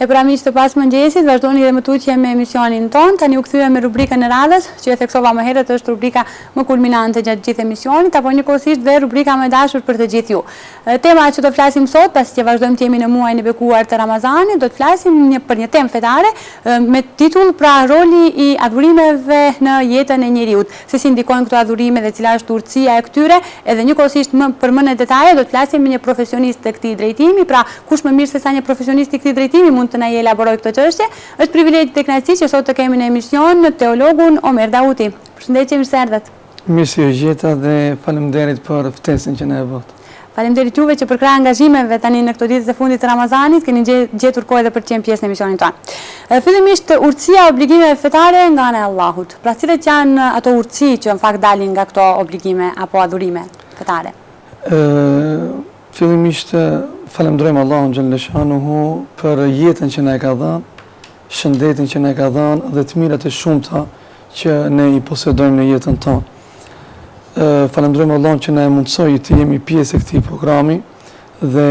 E pra miq të pas mëngjesit, vazhdoni dhe më tutje me emisionin ton. Tani u kthyem me rubrikën e radhës, që e theksova më herët, është rubrika më kulminante gjatë gjithë emisionit, apo njëkohësisht dhe rubrika më dashur për të gjithë ju. Tema që do flasim sot, pasi që vazhdojmë të jemi në muajin e bekuar të Ramazanit, do të flasim për një temë fetare me titull pra roli i adhurimeve në jetën e njeriut. Se si ndikojnë këto adhurime dhe cila është urtësia e këtyre, edhe njëkohësisht për më në detaje do të flasim me një profesionist të këtij drejtimi, pra kush më mirë se sa një profesionist i këtij drejtimi mund të na elaboroj këtë çështje. Është privilegj dhe kënaqësi që sot të kemi në emision teologun Omer Dauti. Përshëndetje, mirë se erdhët. Mirë se u gjeta dhe faleminderit për ftesën që na e bët. Faleminderit juve që përkrah angazhimeve tani në këto ditë të fundit të Ramazanit keni gjetur kohë edhe për të qenë pjesë në emisionin tonë. Fillimisht urtësia obligimeve fetare nga ana e Allahut. Pra cilat janë ato urtësi që në fakt dalin nga këto obligime apo adhurime fetare? Fillimisht falenderojmë Allahun xhaleshanuhu për jetën që na e ka dhënë, shëndetin që na e ka dhënë dhe të mirat e shumta që ne i posedojmë në jetën tonë. Falenderojmë Allahun që na e mundsoi të jemi pjesë e këtij programi dhe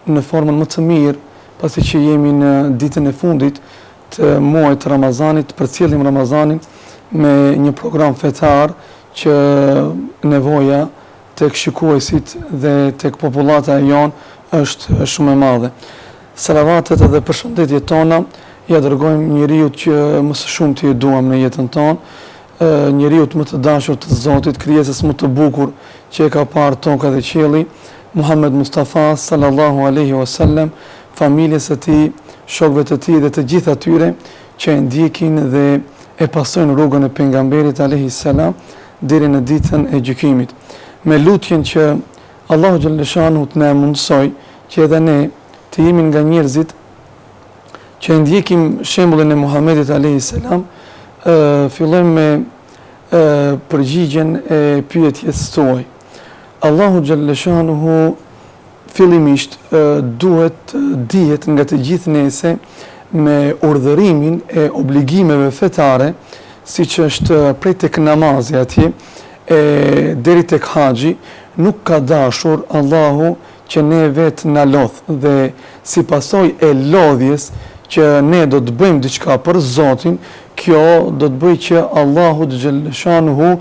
në formën më të mirë, pasi që jemi në ditën e fundit të muajit të Ramazanit, përcjellim Ramazanin me një program fetar që nevoja tek shikuesit dhe tek popullata e jonë është shumë e madhe. Salavatet dhe përshëndetjet tona ja dërgojmë njeriut që më së shumti e duam në jetën tonë, njeriut më të dashur të Zotit, krijesës më të bukur që e ka parë toka dhe qielli, Muhammed Mustafa sallallahu alaihi wasallam, familjes së tij, shokëve të tij dhe të gjithë atyre që e ndjekin dhe e pasojnë rrugën e pejgamberit alaihi salam deri në ditën e gjykimit. Me lutjen që Allahu xhaleshanuhu të na mundsoj që edhe ne të jemi nga njerëzit që ndjekim shembullin e Muhamedit alayhis salam. Fillojmë me përgjigjen e pyetjes tuaj. Allahu xhaleshanuhu fillimisht duhet dihet nga të gjithë nese me urdhërimin e obligimeve fetare, siç është prej tek namazi atje deri tek haxhi, nuk ka dashur Allahu që ne vetë na lodh dhe si pasojë e lodhjes që ne do të bëjmë diçka për Zotin, kjo do të bëjë që Allahu xhaleshanuhu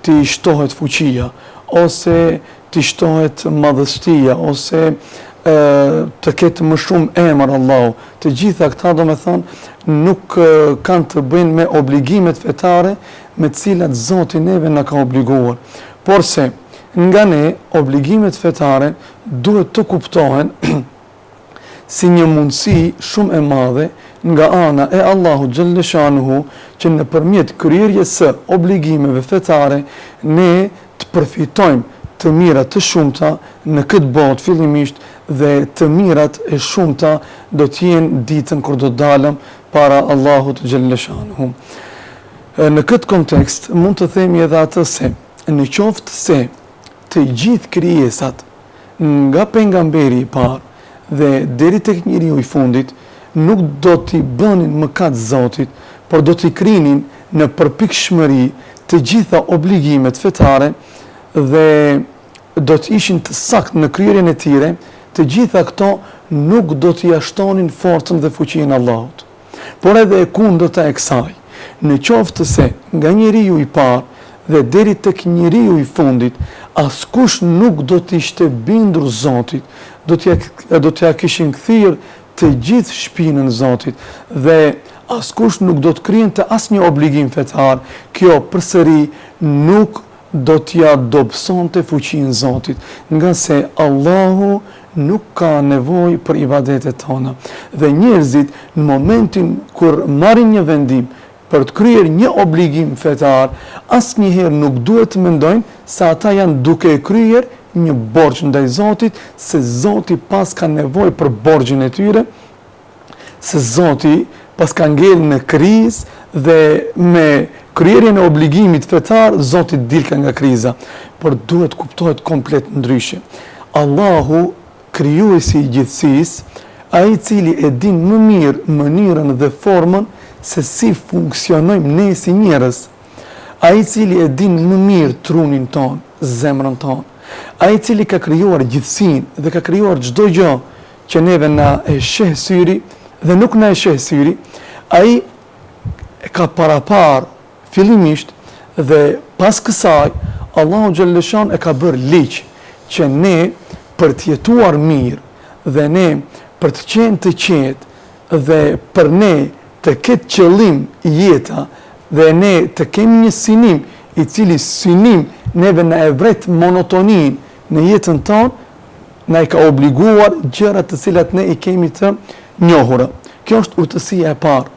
të shtohet fuqia ose të shtohet madhështia ose të ketë më shumë emër Allahu. Të gjitha këta domethënë nuk kanë të bëjnë me obligimet fetare me të cilat Zoti neve na ka obliguar. Porse nga ne obligimet fetare duhet të kuptohen si një mundësi shumë e madhe nga ana e Allahu xhaleshanuhu që nëpërmjet kryerjes së obligimeve fetare ne të përfitojmë të mirat të shumta në këtë botë fillimisht dhe të mirat e shumta do të jenë ditën kur do dalëm para Allahut xhaleshanuhu. Në këtë kontekst mund të themi edhe atë se në qoftë se të gjithë krijesat nga pejgamberi i parë dhe deri tek njeriu i fundit nuk do t'i bënin mëkat Zotit, por do t'i krinin në përpikshmëri të gjitha obligimet fetare dhe do t'ishin të saktë në kryerjen e tyre, të gjitha këto nuk do t'i jashtonin forcën dhe fuqinë e Allahut. Por edhe e kundërta e kësaj, në qoftë se nga njeriu i parë dhe deri tek njeriu i fundit, askush nuk do të ishte bindur Zotit, do t'ja kishin kthyer të gjithë shpinën Zotit dhe askush nuk do të krijente asnjë obligim fetar. Kjo përsëri nuk do t'ja dobësonte fuqinë Zotit, nga se Allahu nuk ka nevojë për ibadetet tona. Dhe njerëzit në momentin kur marrin një vendim për të kryer një obligim fetar, asnjëherë nuk duhet të mendojnë se ata janë duke kryer një borxh ndaj Zotit, se Zoti pas ka nevojë për borxhin e tyre, se Zoti pas ka ngel në krizë dhe me kryerjen e obligimit fetar, Zoti dilka nga kriza, por duhet kuptohet komplet ndryshe. Allahu, krijuesi i gjithësisë, ai i cili e din më mirë mënyrën dhe formën se si funksionojmë ne si njerëz, ai i cili e din më mirë trunin ton, zemrën ton, ai i cili ka krijuar gjithësinë dhe ka krijuar çdo gjë që neve na e sheh syri, dhe nuk na e sheh syri, ai ka parapar fillimisht dhe pas kësaj Allahu xhaleshan e ka bërë ligj që ne për të jetuar mirë dhe ne për të qenë të qetë dhe për ne të ketë qëllim jeta dhe ne të kemi një synim i cili synim neve na e vret monotonin në jetën tonë, na i ka obliguar gjërat të cilat ne i kemi të njohura. Kjo është urtësia e parë.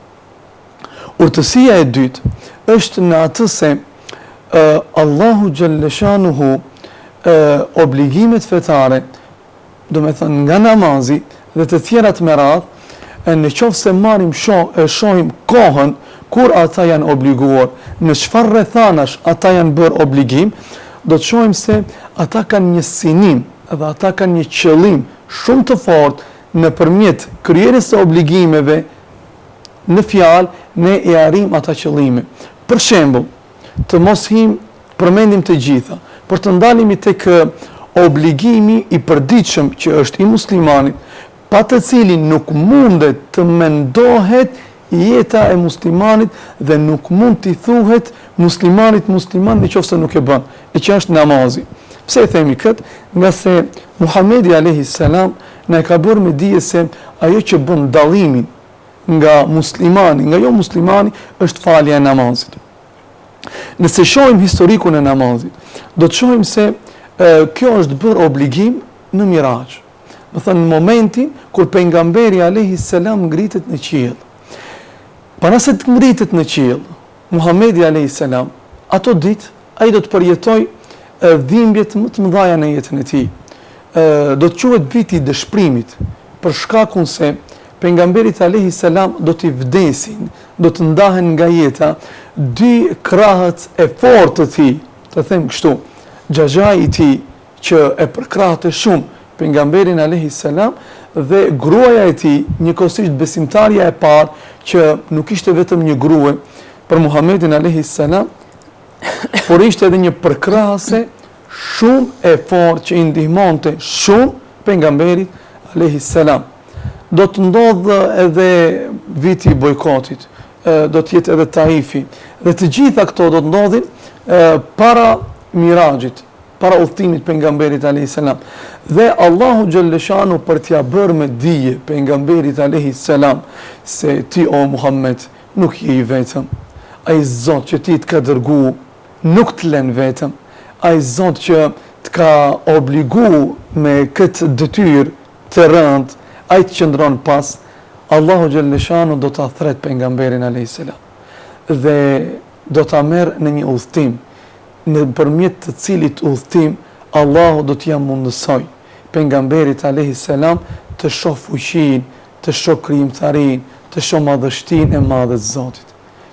Urtësia e dytë është në atë se Allahu xhaleshanuhu obligimet fetare, do me thënë nga namazi dhe të tjerat me radhë, në qoftë se marrim shohim kohën kur ata janë obliguar, në çfarë rrethanash ata janë bërë obligim, do të shohim se ata kanë një synim dhe ata kanë një qëllim shumë të fortë nëpërmjet kryerjes së obligimeve në fjalë ne e arrim ata qëllime. Për shembull, të mos përmendim të gjitha, por të ndalemi tek obligimi i përditshëm që është i muslimanit, pa të cilin nuk mundet të mendohet jeta e muslimanit dhe nuk mund t'i thuhet musliman nëse nuk e bën, e që është namazi. Pse e themi këtë? Nga se Muhamedi alayhi salam na ka bërë me dije se ajo që bën dallimin nga muslimani, nga jo muslimani, është falja e namazit. Nëse shohim historikun e namazit, do të shohim se kjo është bërë obligim në Miraj. Më thënë, në momentin kur pejgamberi alayhi salam ngritet në qiell. Para se të ngritet në qiell, Muhamedi alayhi salam, ato ditë ai do të përjetoj dhimbjet më të mëdha në jetën e tij. Do të quhet viti i dëshpërimit, për shkakun se pejgamberit alayhi salam do t'i vdesin, do të ndahen nga jeta dy krahët e fortë të tij, të them kështu, xhaxhai i tij që e përkrahte shumë pejgamberin alayhi salam dhe gruaja e tij, njëkohësisht besimtarja e parë që nuk ishte vetëm një grua për Muhamedin alayhi salam, por ishte edhe një përkrahëse shumë e fortë që i ndihmonte shumë pejgamberit alayhi salam. Do të ndodhë edhe viti i bojkotit, do të jetë edhe Taifi, dhe të gjitha këto do të ndodhin para Mirajit, para udhëtimit pejgamberit alayhi salam. Dhe Allahu xhaleshanu për t'ia bërë me dije pejgamberit alayhi salam se ti o Muhammed nuk je i vetëm. Ai Zot që ti të ka dërguar nuk të lën vetëm. Ai Zot që të ka obligu me këtë detyrë të rëndë, ai të qëndron pas, Allahu xhaleshanu do ta thret pejgamberin alayhi salam. Dhe do ta merr në një udhëtim, nëpërmjet të cilit udhëtim Allahu do t'ia mundësoj pejgamberit alayhi salam të shoh fuqinë, të shoh krijimtarinë, të shoh madhështinë e madhe të Zotit,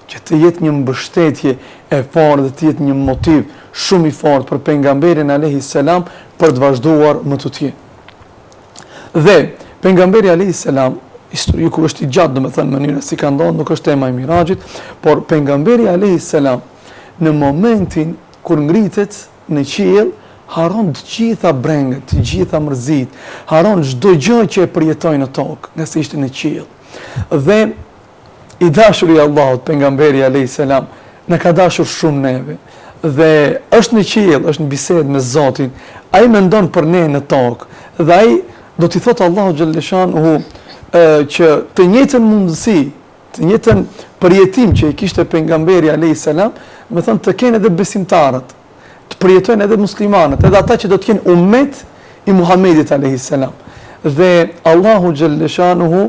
që të jetë një mbështetje e fortë dhe të jetë një motiv shumë i fortë për pejgamberin alayhi salam për të vazhduar më tutje. Dhe pejgamberi alayhi salam, historiku është i gjatë, domethënë mënyra si ka ndodhur nuk është tema e Mirajit, por pejgamberi alayhi salam në momentin kur ngritet në qiell, haron të gjitha brengët, të gjitha mërzit, haron çdo gjë që e përjetoi në tokë, nga se ishte në qiell. Dhe i dashuri i Allahut, pejgamberi alayhi salam, na ka dashur shumë neve. Dhe është në qiell, është në bisedë me Zotin, ai mendon për ne në tokë, dhe ai do t'i thotë Allahu xhaleshanuhu që të njëjtën mundësi, të njëjtën përjetim që i kishte pejgamberi alayhi salam, me thënë të kenë edhe besimtarët, të përjetojnë edhe muslimanët, edhe ata që do të kenë ummet i Muhamedit alayhi salam. Dhe Allahu xhaleshanuhu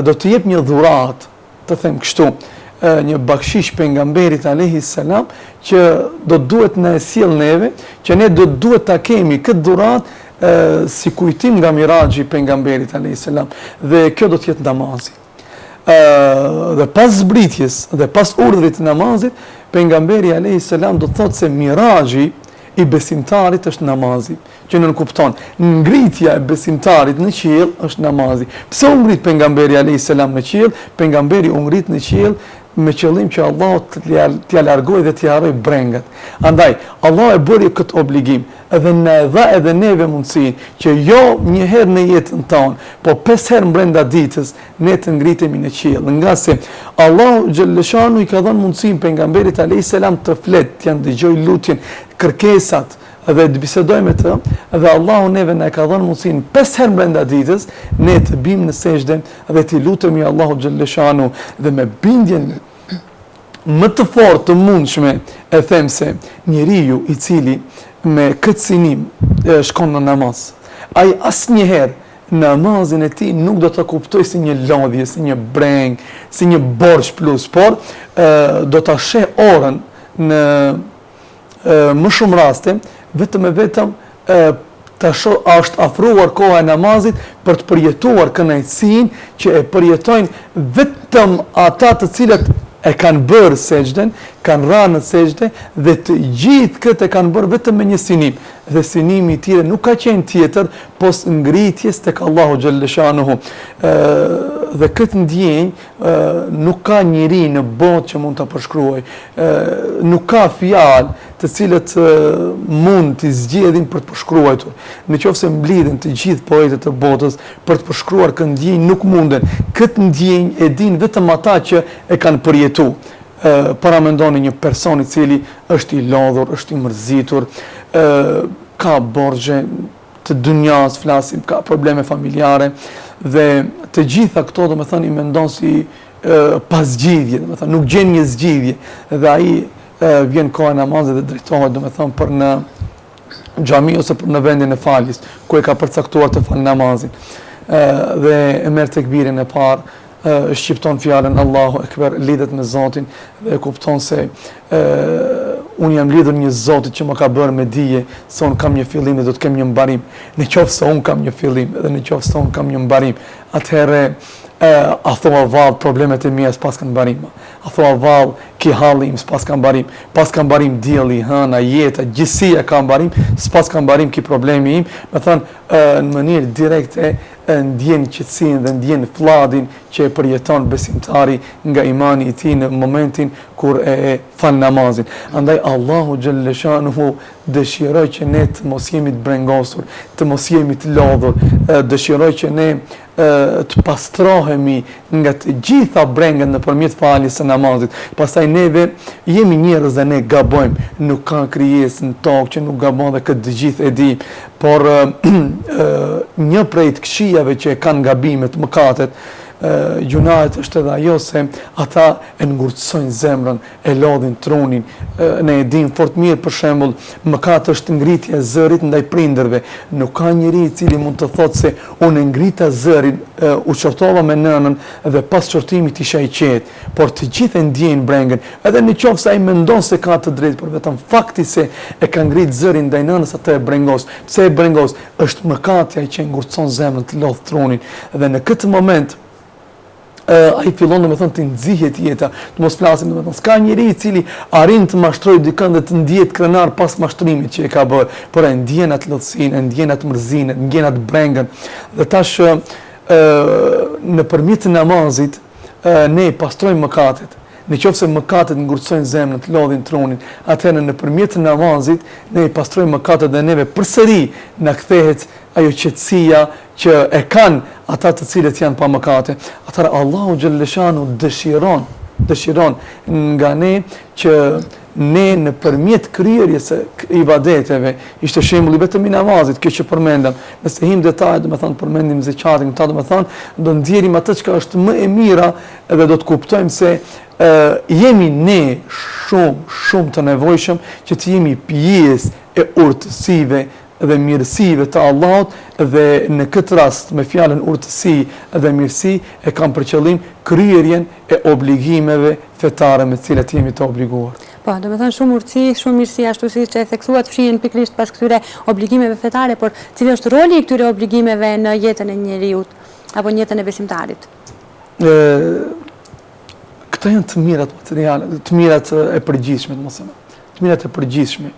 do të jep një dhuratë, të them kështu, një bakshish pejgamberit alayhi salam që do duhet na e sjell neve, që ne do duhet ta kemi këtë dhuratë si kujtim nga Miraxhi pejgamberit alayhi salam. Dhe kjo do të jetë namazi. Dhe pas zbritjes dhe pas urdhrit të namazit, pejgamberi alayhi salam do të thotë se Miraxhi i besimtarit është namazi, që nën kupton, ngritja e besimtarit në qiell është namazi. Pse u ngrit pejgamberi alayhi salam në qiell? Pejgamberi u ngrit në qiell me qëllim që Allah t'ja largoj dhe t'ja harroj brengat. Andaj, Allah e bëri këtë obligim, edhe në dha edhe neve mundësin, që jo një herë në jetën tonë, po 5 herë brenda ditës, ne të ngritemi në qiell. Nga se Allah Gjellëshanu i ka dhënë mundësin pejgamberit alayhis salam të flet, t'ja dëgjoj lutjen, kërkesat, dhe të bisedoj me të, dhe Allahu neve na ka dhënë mundësinë 5 herë brenda ditës, ne të bimë në sejdë dhe të lutemi Allahu Gjellëshanu dhe me bindjen më të fortë të mundshme e them se njeriu i cili me këtë sinim shkon në namaz, ai asnjëherë namazin e tij nuk do të kuptoj si një lodhje, si një breng, si një borxh plus, por do ta sheh orën në më shumë raste vetëm e vetëm është afruar koha e namazit për të përjetuar kënaqësinë që e përjetojnë vetëm ata të cilët e kanë bërë sejdën, kanë rënë në sejdë dhe të gjithë këtë e kanë bërë vetëm me një sinim. Dhe sinimi i tyre nuk ka qenë tjetër pos ngritjes tek Allahu Gjellëshanuhu. Dhe këtë ndjenjë nuk ka njeri në botë që mund të përshkruaj. Nuk ka fjalë të cilët mund të zgjedhin për të përshkruar. Në qoftë se mblidhen të gjithë poetët e botës për të përshkruar këtë ndjenjë nuk munden. Këtë ndjenjë e din vetëm ata që e kanë përjetuar. Para mendoni një person i cili është i lodhur, është i mërzitur, ka borxhe të dunjas, flasim, ka probleme familjare dhe të gjitha këto do me thënë i mendon si pasgjidhje, do me thënë nuk gjen një zgjidhje dhe ai vjen koha e namazit dhe drejtohet do me thënë për në xhami ose për në vendin e faljes ku e ka përcaktuar të fal namazin dhe e merr tekbirin e parë, shqipton fjalën Allahu Ekber, lidhet me Zotin dhe kupton se unë jam lidhur një Zotit që më ka bërë me dije se unë kam një fillim dhe do të kem një mbarim. Në qoftë se unë kam një fillim dhe në qoftë se unë kam një mbarim, atëherë a thua vallë problemet e mia s'pas kanë mbarim. A thua vallë ki halli im s'pas kanë mbarim. Pas kanë mbarim dielli, hëna, jeta, gjithësia ka mbarim, s'pas kanë mbarim ki problemi im. Me thënë në mënyrë direkte ndjen qetësinë dhe ndjen fladin që e përjeton besimtari nga imani i tij në momentin kur e fal namazin. Andaj Allahu Gjellëshanuhu dëshiroj që ne të mos jemi të brengosur, të mos jemi të lodhur, dëshiroj që ne të pastrohemi nga të gjitha brenget nëpërmjet faljes së namazit. Pastaj neve jemi njerëz dhe ne gabojmë, nuk ka krijesë në tokë që nuk gabon dhe këtë të gjithë e di, por një prej të këqijave që e kanë gabimet, mëkatet, gjunahet është edhe ajo se ata e ngurtësojnë zemrën, e lodhin trunin. Ne e dim fort mirë për shembull, mëkat është ngritja e zërit ndaj prindërve. Nuk ka njeri i cili mund të thotë se unë ngrita zërin, u qortova me nënën dhe pas qortimit isha i qetë, por të gjithë e ndjejnë brengën. Edhe në qoftë se ai mendon se ka të drejtë, por vetëm fakti se e ka ngrit zërin ndaj nënës atë e brengos. Pse e brengos? Është mëkati ai që ngurtëson zemrën, të lodh trunin. Dhe në këtë moment ai fillon do të thonë të nxihet jeta, të mos flasim do të thonë s'ka njeri i cili arrin të mashtrojë dikën dhe të ndihet krenar pas mashtrimit që e ka bërë, por e ndjen atë lodhsinë, e ndjen atë mërzinë, e ndjen atë brengën. Dhe tash nëpërmjet namazit ne pastrojmë mëkatet. Në qoftë se mëkatet ngurtësojnë zemrën, të lodhin trunin, atëherë nëpërmjet namazit ne pastrojmë mëkatet dhe neve përsëri na kthehet ajo qetësia që e kanë ata të cilët janë pa mëkate. Atëherë Allahu Gjellëshanu dëshiron nga ne që ne nëpërmjet kryerjes së ibadeteve, ishte shembulli vetëm i namazit, kjo që përmendëm, nëse him detajet, do të thonë përmendim zekatin, këta do të thonë, do ndjerim atë që është më e mira dhe do të kuptojmë se jemi ne shumë të nevojshëm që të jemi pjesë e urtësive dhe mirësive të Allahut dhe në këtë rast me fjalën urtësi dhe mirësi e kam për qëllim kryerjen e obligimeve fetare me të cilat jemi të obliguar. Po, do me thënë shumë urtësi, shumë mirësi, ashtu si që e theksuat fshihen pikërisht pas këtyre obligimeve fetare, por cili është roli i këtyre obligimeve në jetën e njeriut apo në jetën e besimtarit? Këta janë të mirat materiale, të mirat e përgjithshme, të mirat e përgjithshme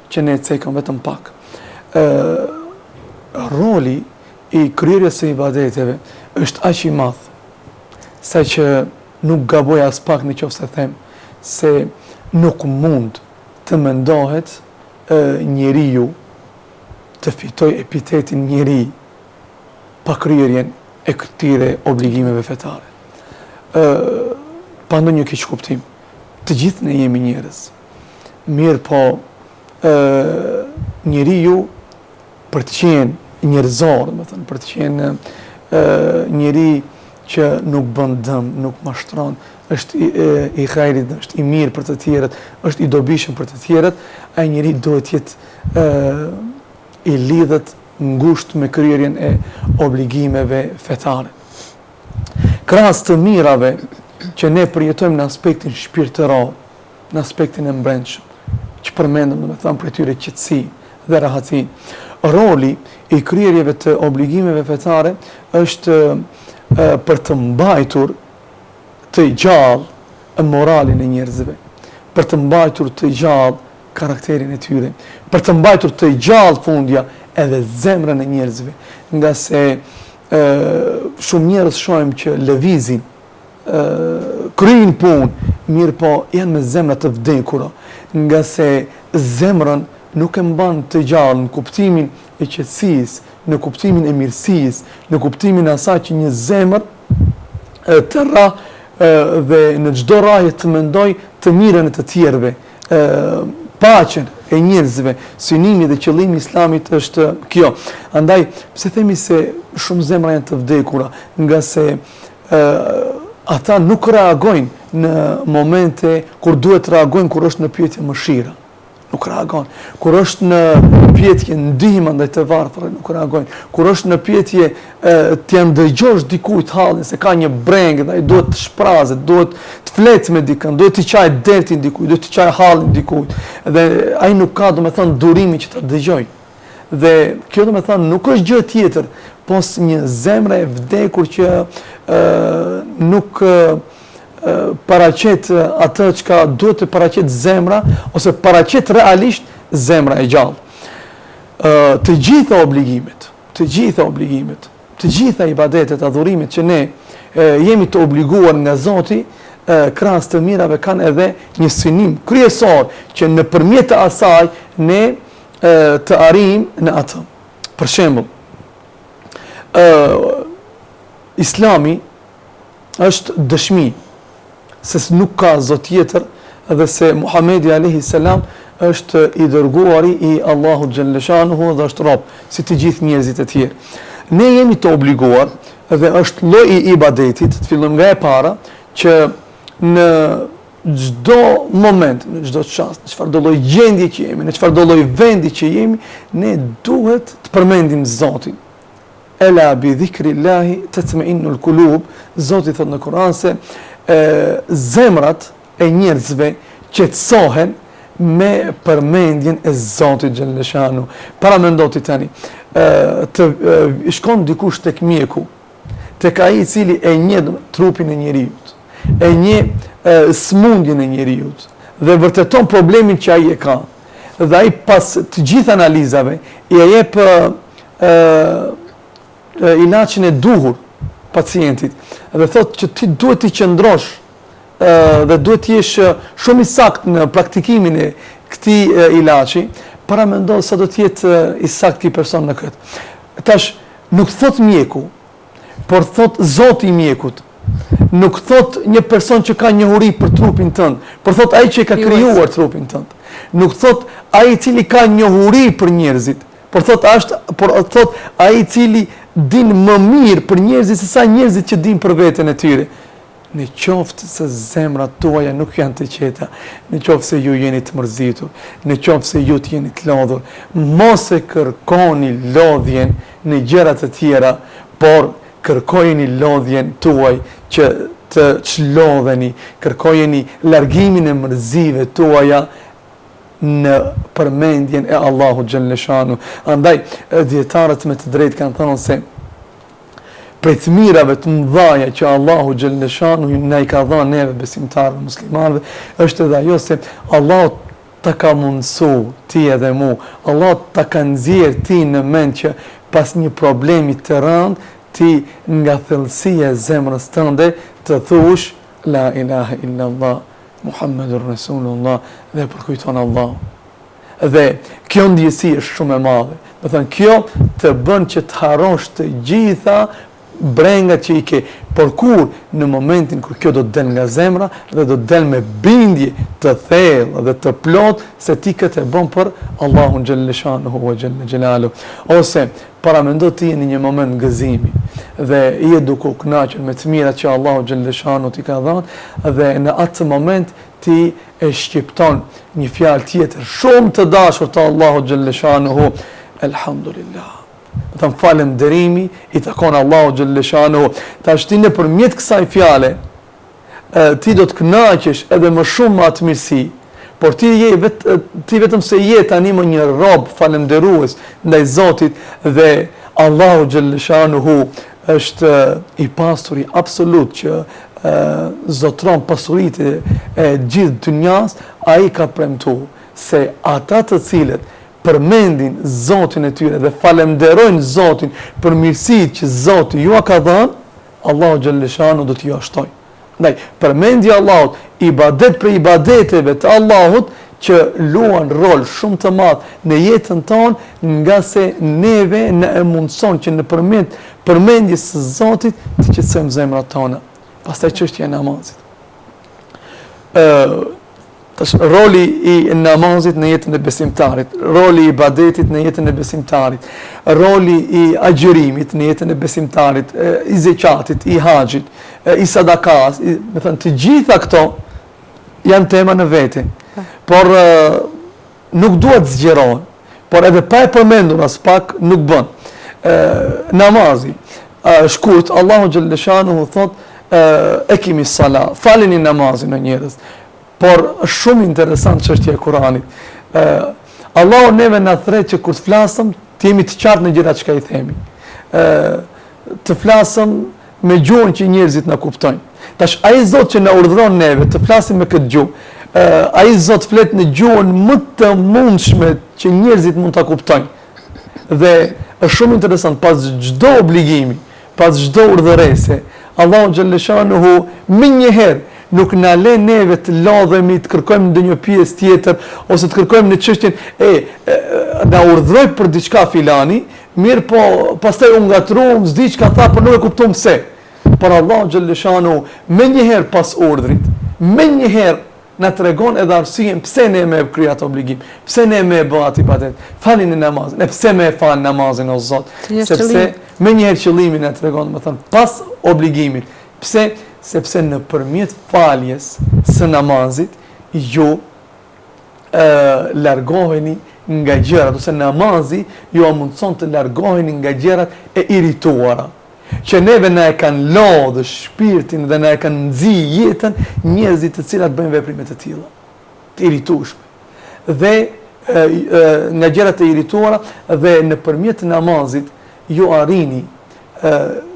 që ne cekëm vetëm pak. Roli i kryerjes së ibadeteve është aq i madh sa që nuk gaboj as pak në qoftë se them se nuk mund të mendohet njeriu të fitoj epitetin njeri pa kryerjen e këtyre obligimeve fetare. Pa ndonjë keq kuptim. Të gjithë ne jemi njerëz. Mirë po, njeriu për të qenë njerëzor, për të qenë njeri që nuk bën dëm, nuk mashtron, është i hajrit, është i mirë për të tjerët, është i dobishëm për të tjerët, ai njeri duhet jetë i lidhet ngushtë me kryerjen e obligimeve fetare. Krahas të mirave që ne përjetojmë në aspektin shpirtëror, në aspektin e mbrendshëm, që përmendëm domethënë për tyre qetësi dhe rahatësi, roli i kryerjeve të obligimeve fetare është për të mbajtur të gjallë moralin e njerëzve, për të mbajtur të gjallë karakterin e tyre, për të mbajtur të gjallë fundja edhe zemrën e njerëzve, nga se shumë njerëz shohim që lëvizin, kryejnë punë, mirë po janë me zemra të vdekura, nga se zemrën nuk e mban të gjallë në kuptimin e qetësisë, në kuptimin e mirësisë, në kuptimin e asaj që një zemër të rra dhe në çdo raje të mendoj të mirën e të tjerëve, paqen e njerëzve, synimi dhe qëllimi i Islamit është kjo. Andaj, pse themi se shumë zemra janë të vdekura, nga se ata nuk reagojnë në momente kur duhet të reagojnë, kur është në pyetje mëshira. Nuk reagojnë. Kur është në pyetje ndihmë ndaj të varfërve, nuk reagojnë. Kur është në pyetje të jam dëgjosh dikujt hallin se ka një brengë dhe ai duhet të shprazet, duhet të fletë me dikën, duhet të qaj dertin dikujt, duhet të qaj hallin dikujt, dhe ai nuk ka domethënë durimin që ta dëgjojë. Dhe kjo domethënë nuk është gjë tjetër pos një zemre e vdekur që nuk paraqet atë çka duhet të paraqet zemra, ose paraqet realisht zemra e gjallë. Të gjitha obligimet, të gjitha ibadetet, adhurimet që ne jemi të obliguar nga Zoti, krahas të mirave kanë edhe një synim kryesor që nëpërmjet asaj ne të arrijmë në atë. Për shembull, Islami është dëshmi se nuk ka Zot tjetër dhe se Muhamedi alayhi salam është i dërguari i Allahut xhallashanuhu dhe është rob si të gjithë njerëzit e tjerë. Ne jemi të obliguar dhe është lloj i ibadetit, të fillojmë nga e para, që në çdo moment, në çdo çast, në çfarëdo lloj gjendje që jemi, në çfarëdo lloj vendi që jemi, ne duhet të përmendim Zotin. Ela bi dhikrillahi tatma'innul qulub. Zoti thot në Kur'an se zemrat e njerëzve qetësohen me përmendjen e Zotit xhallashanuhu. Para mendoti tani, të shkon dikush tek mjeku, tek ai i cili e njeh trupin e njeriu, e njeh smundjen e njeriu dhe vërteton problemin që ai e ka. Dhe ai pas të gjithë analizave i jep ilaçin e duhur pacientit dhe thot që ti duhet të qëndrosh dhe duhet të jesh shumë i saktë në praktikimin e këtij ilaçi, para mendo sa do të jetë i saktë ky person në këtë. Tash nuk thot mjeku, por thot Zoti i mjekut. Nuk thot një person që ka njohuri për trupin tënd, por thot ai që ka krijuar trupin tënd. Nuk thot ai i cili ka njohuri për njerëzit, por thot ai i cili din më mirë për njerëzit se sa njerëzit që din për veten e tyre. Në qoftë se zemrat tuaja nuk janë të qeta, në qoftë se ju jeni të mërzitur, në qoftë se ju të jeni të lodhur, mos e kërkoni lodhjen në gjëra të tjera, por kërkojeni lodhjen tuaj që të çlodheni, kërkojeni largimin e mërzive tuaja në përmendjen e Allahut xhallashanuhu. Andaj dietarët me të drejtë kanë thënë se prej të mirave të mëdha që Allahu xhallashanuhu na i ka dhënë neve besimtarëve muslimanëve është edhe ajo se Allahu ta ka mundsu ti edhe mu, Allahu ta ka nxjerr ti në mend që pas një problemi të rënd ti nga thellësia e zemrës tënde të thush La ilaha illa Allah, Muhammedur Rasulullah, dhe përkujton Allah. Dhe kjo ndjesi është shumë e madhe. Do thënë, kjo të bën që të harrosh të gjitha brengat që i ke, por kur në momentin kur kjo do të del nga zemra dhe do të del me bindje të thellë dhe të plot se ti këtë e bën për Allahun xhelle shanuhu wa xhelle xhelalu, ose paramendo ti në një moment gëzimi dhe je duke u kënaqur me të mirat që Allahu xhelle shanuhu ti ka dhënë, dhe në atë moment ti e shqipton një fjalë tjetër shumë të dashur të Allahu xhelle shanuhu, elhamdulillah. Të më falënderimi i takon Allahu xhelle shanuhu. Tash ti nëpërmjet kësaj fjale ti do të kënaqesh edhe më shumë me atë mirësi, por ti vetëm se je tani më një rob falënderues ndaj Zotit, dhe Allahu xhelle shanuhu është i pasur i absolut që zotron pasuritë e gjithë dynjas. Ai ka premtuar se ata të cilët përmendin Zotin e tyre dhe falenderojnë Zotin për mirësitë që Zoti ju ka dhënë, Allahu xhelle shanuhu do t'ju shtojë. Ndaj, përmendja Allahut, ibadet për ibadeteve të Allahut që luan rol shumë të madh në jetën tonë, nga se neve në e mundson që nëpërmjet përmendjes së Zotit të qetësojmë zemrat tona. Pastaj çështja e namazit. Roli i namazit në jetën e besimtarit, roli i ibadetit në jetën e besimtarit, roli i agjërimit në jetën e besimtarit, i zeqatit, i haxhit, i sadakas, me thënë të gjitha këto janë tema në vete, por nuk duhet zgjerohen, por edhe pa e përmendur as pak nuk bën. Namazi, shkurt, Allahu xhelle shanuhu thot, e kimi sala, faleni namazin në njerëz. Por është shumë interesant çështja e Kuranit. Allahu neve na thret që kur të flasëm, të jemi të qartë në gjërat që i themi. Të flasëm me gjuhën që njerëzit na kuptojnë. Tash ai Zot që na urdhëron neve të flasim me këtë gjuhë, ai Zot flet në gjuhën më të mundshme që njerëzit mund ta kuptojnë. Dhe është shumë interesant, pas çdo obligimi, pas çdo urdhërese, Allahu xhelle shanuhu më njëherë nuk na le neve të lodhemi, të kërkojmë ndonjë pjesë tjetër, ose të kërkojmë në çështjen na urdhëroi për diçka filani, mirë po pastaj u ngatruam, s'di çka tha, por nuk e kuptom pse. Por Allahu xhelle shanuhu më njëherë pas urdhrit, më njëherë na tregon edhe arsyen pse ne me krij atë obligim, pse ne me bë atë ibadet, falin namazin, e pse me fal namazin o Zot, sepse më njëherë qëllimi na tregon, më thon, pas obligimit. Pse? Sepse në përmjet faljes së namazit, ju largoheni nga gjërat, ose namazi ju mundson të largoheni nga gjërat e irrituara, që neve na e kanë lodhë shpirtin dhe na e kanë nxi jetën njerëzit të cilat bëjnë veprime të tilla, të irritueshme. Dhe nga gjërat e irrituara, dhe nëpërmjet namazit ju arrini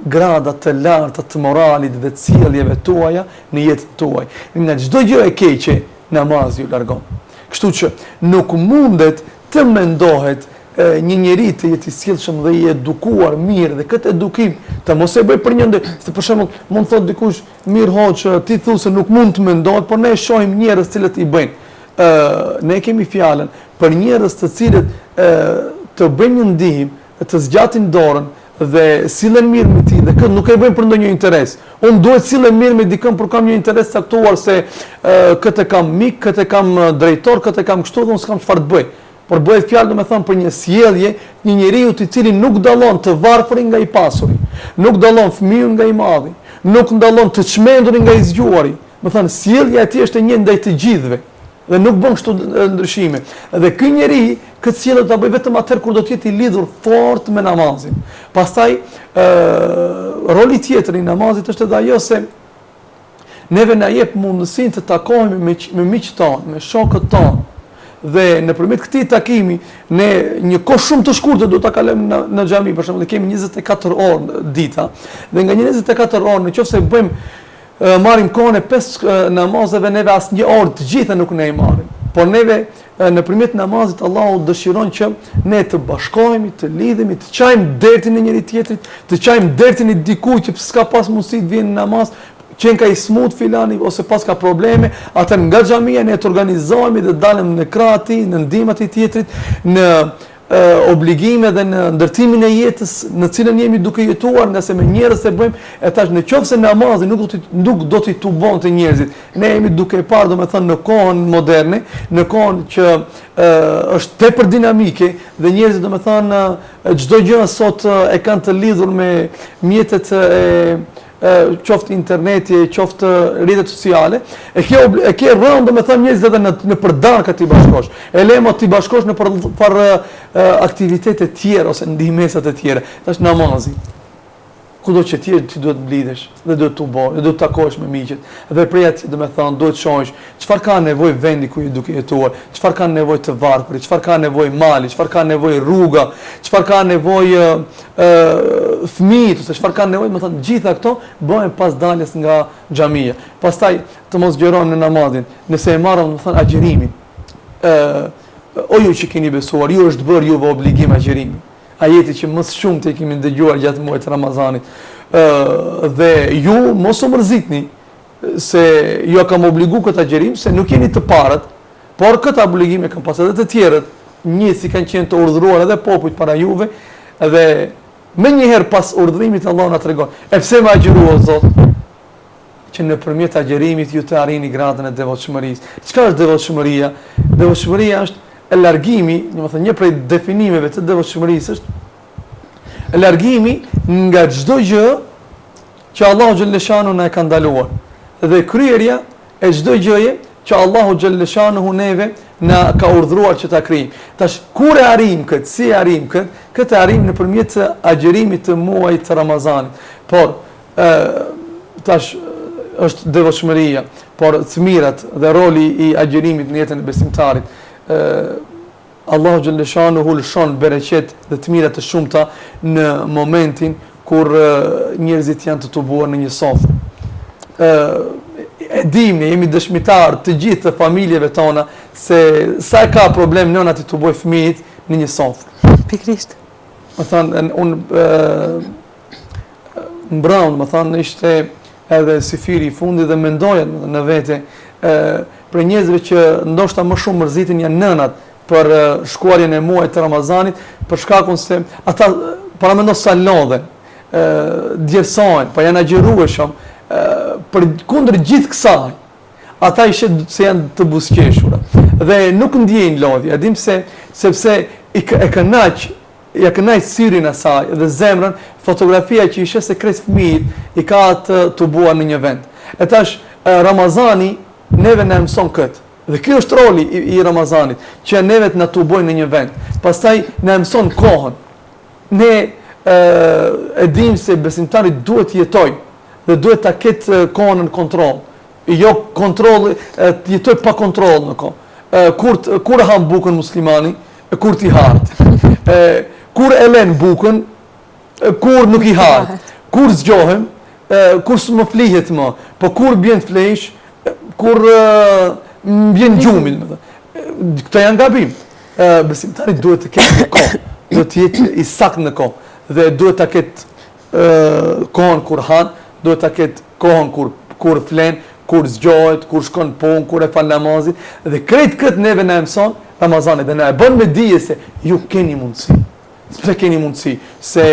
grada të larta të moralit dhe të sjelljeve tuaja në jetën tuaj. Nga çdo gjë e keqe, namazi ju largon. Kështu që nuk mundet të mendohet një njeri të jetë i sjellshëm dhe i edukuar mirë, dhe këtë edukim të mos e bëj për një ndër, se për shembull mund thotë dikush, mirë hoç, ti thu se nuk mund të mendohet, por ne shohim njerëz të cilët i bëjnë. Ne kemi fjalën për njerëz të cilët të bëjnë një ndihmë, të zgjatin dorën dhe sillen mirë me ti, dhe këtë nuk e bëjmë për ndonjë interes. Unë duhet sillen mirë me dikën por kam një interes caktuar, se këtë kam mik, këtë kam drejtor, këtë kam kështu, dhe unë s'kam çfarë të bëj. Por bëhet fjalë domethënë për një sjellje, një njeriu i cili nuk dallon të varfrin nga i pasuri, nuk dallon fëmijën nga i madhi, nuk dallon të çmendurin nga i zgjuari. Do thënë sjellja e tij është e njëjtë ndaj të gjithëve dhe nuk bën kështu ndryshime. Dhe ky njeri këtë sjellje ta bëj vetëm atëherë kur do të jetë i lidhur fort me namazin. Pastaj roli tjetër i namazit është edhe ajo se neve na jep mundësinë të takohemi me miqtë tonë, me shokët tonë. Dhe nëpërmjet këtij takimi, ne një kohë shumë të shkurtër do ta kalojmë në xhami, për shembull, kemi 24 orë dita, dhe nga 24 orë, nëse marrim kohën e 5 namazeve, neve asnjë orë të gjitha nuk ne i marrim. Por neve nëpërmjet namazit Allahu dëshiron që ne të bashkohemi, të lidhemi, të çajmë dertin e njëri tjetrit, të çajmë dertin e dikujt që s'ka pas mundësi të vijë në namaz. qenë ka i smut filani ose pas ka probleme, atë nga xhamia ne të organizohemi dhe dalëm në krati, në ndihmat e tjetrit, në obligime dhe në ndërtimin e jetës në cilën jemi duke jetuar, nga se me njerëz e bëjmë, e tash në qoftë se namazi nuk do t'i tubon të njerëzit. Ne jemi duke parë, domethënë, në kohën moderne, në kohën që është tepër dinamike dhe njerëzit, domethënë, çdo gjë sot e kanë të lidhur me mjetet qoftë interneti, qoftë rrjetet sociale, e ke rënë domethënë njerëzit edhe në përdarka ti bashkosh. E lemo ti bashkosh në për aktivitete të tjera ose ndihmesa të tjera. Tash namazi. Kudo që ti duhet mblidhesh dhe duhet të bësh, duhet të takohesh me miqët. Dhe preja ti domethënë duhet të shohësh çfarë ka nevojë vendi ku je duke jetuar, çfarë ka nevojë të varfërit, çfarë ka nevojë mali, çfarë ka nevojë rruga, çfarë ka nevojë fëmijët, ose çfarë ka nevojë, domethënë gjitha këto bëhen pas daljes nga xhamia. Pastaj të mos gjeron në namazin, nëse e marrën domethënë agjerimin. O ju që keni besuar, ju është bërë juve obligim agjerimi. Ajeti që më shumë të kemi dëgjuar gjatë muajit të Ramazanit. Dhe ju mos u mërzitni se ju kam obligu këtë agjerim, se nuk jeni të parët, por këtë obligim e kanë pas edhe të tjerët, si kanë qenë të urdhëruar edhe popujt para juve, dhe me njëherë pas urdhërimit Allah na tregon. E pse më agjeru o Zot? Që nëpërmjet agjerimit ju të arrini gradën e devotshmërisë. Çka është devotshmëria? Devotshmëria është e largimi, domethënë një prej definimeve të devotshmërisë është e largimi nga çdo gjë që Allahu xhalleshanu na e ka ndaluar, dhe kryerja e çdo gjëje që Allahu xhalleshanu neve na ka urdhëruar që ta kryejmë. Tash kur e arrim këtë, si e arrim këtë? Këtë arrim nëpërmjet agjerimit të muajit të Ramazanit. Por tash është devotshmëria, por të mirat dhe roli i agjerimit në jetën e besimtarit. Allahu xhalleshanuhu lëshon bereqet dhe të mira të shumta në momentin kur njerëzit janë të tubuar në një sofë. E dimni, jemi dëshmitar të gjithë të familjeve tona se sa ka problem nëna të tuboj fëmijët në një sofë. Pikrisht. Më thënë, unë mbrëm, më thënë, ishte edhe sifiri i fundi dhe mendoja në vete për njerëzve që ndoshta më shumë mërzitin janë nënat për shkuarjen e muajit të Ramazanit, për shkakun se ata para mendos sa lodhen, djersojnë, pa janë agjerueshëm, për kundër gjithë kësaj, ata ishin se janë të buzëqeshura dhe nuk ndjejnë lodhje. E dim sepse ja kënaq syrin e saj dhe zemrën, fotografia që ishte se krejt fëmijët i ka të tubuar në një vend. E tash Ramazani neve na mëson këtë. Dhe ky është roli i Ramazanit, që neve të na tubojnë në një vend. Pastaj na mëson kohën. Ne e dim se besimtari duhet të jetojë dhe duhet ta ketë kohën në kontroll. Jo kontroll, të jetoj pa kontroll në kohë. Kur han bukën muslimani, kur ti hart. Kur e len bukën, kur nuk i hart. Kur zgjohem, kur s'më flihet më, po kur bjen flesh, kur bjen gjumi, këto janë gabim. Besimtari duhet të ketë në kohë, duhet të jetë i saktë në kohë, dhe duhet të ketë kohën kur han, duhet të ketë kohën kur flen, kur zgjohet, kur shkon punë, kur e fal namazin, dhe krejt këtë neve na mëson Ramazani, dhe na e bën me dije se ju keni mundësi. Pse keni mundësi? Se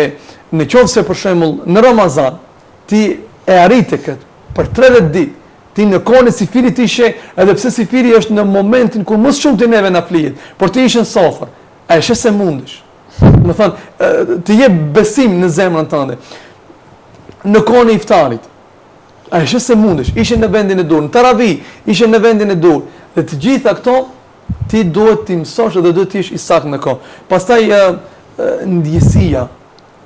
në qoftë se për shembull në Ramazan ti e arrite këtë për 30 ditë, ti në kohën e sifirit ishe, edhe pse sifiri është në momentin kur më shumë të neve na flihet, por ti ishe në sofër, a ishe se mundesh. Më thënë, të jep besim në zemrën tënde. Në kohën e iftarit, a ishe se mundesh, ishe në vendin e dur, në taravi, ishe në vendin e dur, dhe të gjitha këto, ti duhet t'i mësosh dhe duhet t'ish i saktë në kohë. Pastaj ndjesia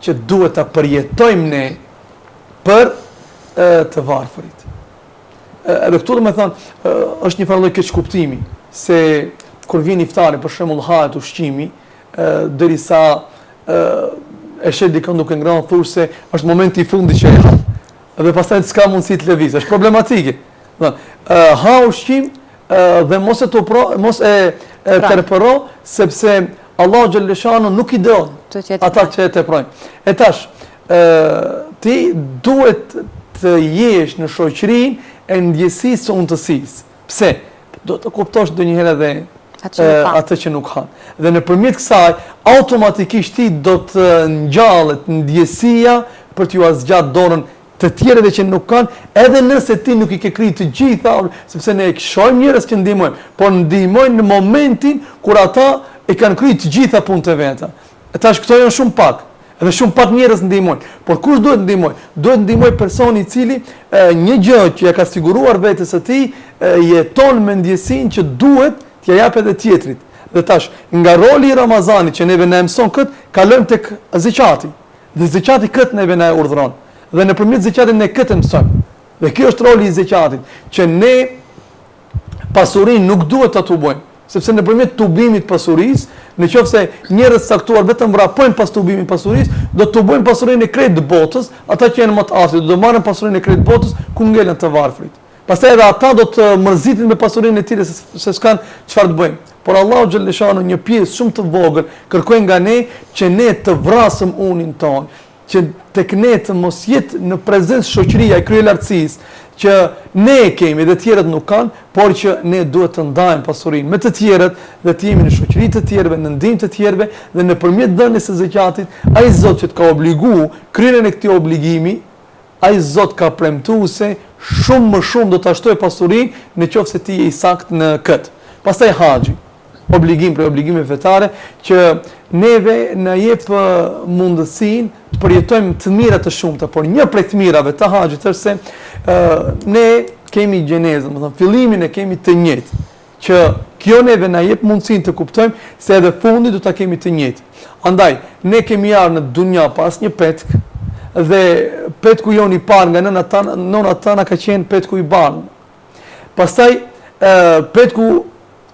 që duhet ta përjetojmë ne për të varfërit. Edhe këtu do të thonë, është një farë lloj keqkuptimi, se kur vjen iftari, për shembull hahet ushqimi, derisa e shet dikon duke ngrënë, thosh se është momenti i fundit që e ha. Dhe pastaj s'ka mundësi të lëviz, është problematike. Ha ushqim dhe mos e tërpëro, sepse Allahu xhalleshanu nuk i don ata që e teprojnë. E tash, ti duhet të jesh në shoqërinë e ndjesisë së untësisë. Pse? Do të kuptosh ndonjëherë edhe atë që nuk han. Dhe nëpërmjet kësaj, automatikisht ti do të ngjallet ndjesia për t'ju zgjat dorën të tjerëve që nuk kanë, edhe nëse ti nuk i ke kryer të gjitha, sepse ne shohim njerëz që ndihmojnë, por ndihmojnë në momentin kur ata e kanë kryer të gjitha punët e veta. Tash këto janë shumë pak. Edhe shumë pak njerëz ndihmojnë. Por kush duhet ndihmoj? Duhet ndihmoj personi i cili një gjë që ja ka siguruar vetes së tij, jeton me ndjesinë që duhet t'ja jap edhe tjetrit. Dhe tash, nga roli i Ramazanit që neve na mëson kët, kalojmë tek zekati. Dhe zekati kët neve na urdhëron. Dhe nëpërmjet zekatit ne këtë mësojmë. Dhe ky është roli i zekatit, që ne pasurinë nuk duhet ta tubojmë, sepse nëpërmjet tubimit pasurisë, nëse njerëz caktuar vetëm vrapojnë pas tubimit pasurisë, do të tubojnë pasurinë e krejt botës, ata që janë më të aftë do marrin pasurinë e krejt botës ku ngelen të varfrit. Pastaj edhe ata do të mërzitin me pasurinë e tyre se s'kan çfarë të bëjnë. Por Allahu xhaleshanu një pjesë shumë të vogël kërkoi nga ne që ne të vrasëm unin ton, që tek ne të mos jetë në prezencë shoqëria e kryelartësisë, që ne e kemi dhe tjerët nuk kanë, por që ne duhet të ndajmë pasurinë me të tjerët dhe të jemi në shoqëri të tjerëve, në ndihmë të tjerëve dhe nëpërmjet dhënies së zakatit, ai Zot që të ka obliguar kryerjen e këtij obligimi, ai Zot ka premtuar se shumë më shumë do ta shtojë pasurinë nëse ti je i saktë në kët. Pastaj haxhi, obligim për obligime fetare që neve na jep mundësinë të përjetojmë të mira të shumta, por një prej të mirave të haxhit është se ne kemi gjenezën, domethënë fillimin e kemi të njëjtë, që kjo neve na jep mundësinë të kuptojmë se edhe fundi do ta kemi të njëjtë. Andaj, ne kemi ardhur në dunja pas një petk dhe petku jon i parë nga nëna tana ka qenë petku i bardhë. Pastaj petku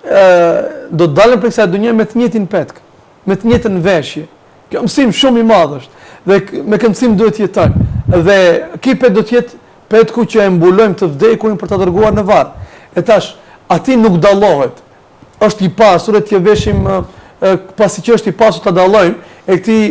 do të dalën për kësaj dunje me të njëjtin petk, me të njëjtën veshje. Kjo mësim shumë i madh është dhe me këtë mësim duhet jetojmë. Dhe ky pet do të jetë petku që e mbulojmë të vdekurin për ta dërguar në varr. E tash, aty nuk dallohet. Është i pasur, t'ia veshim pasi që është i pasur ta dallojmë, e këtij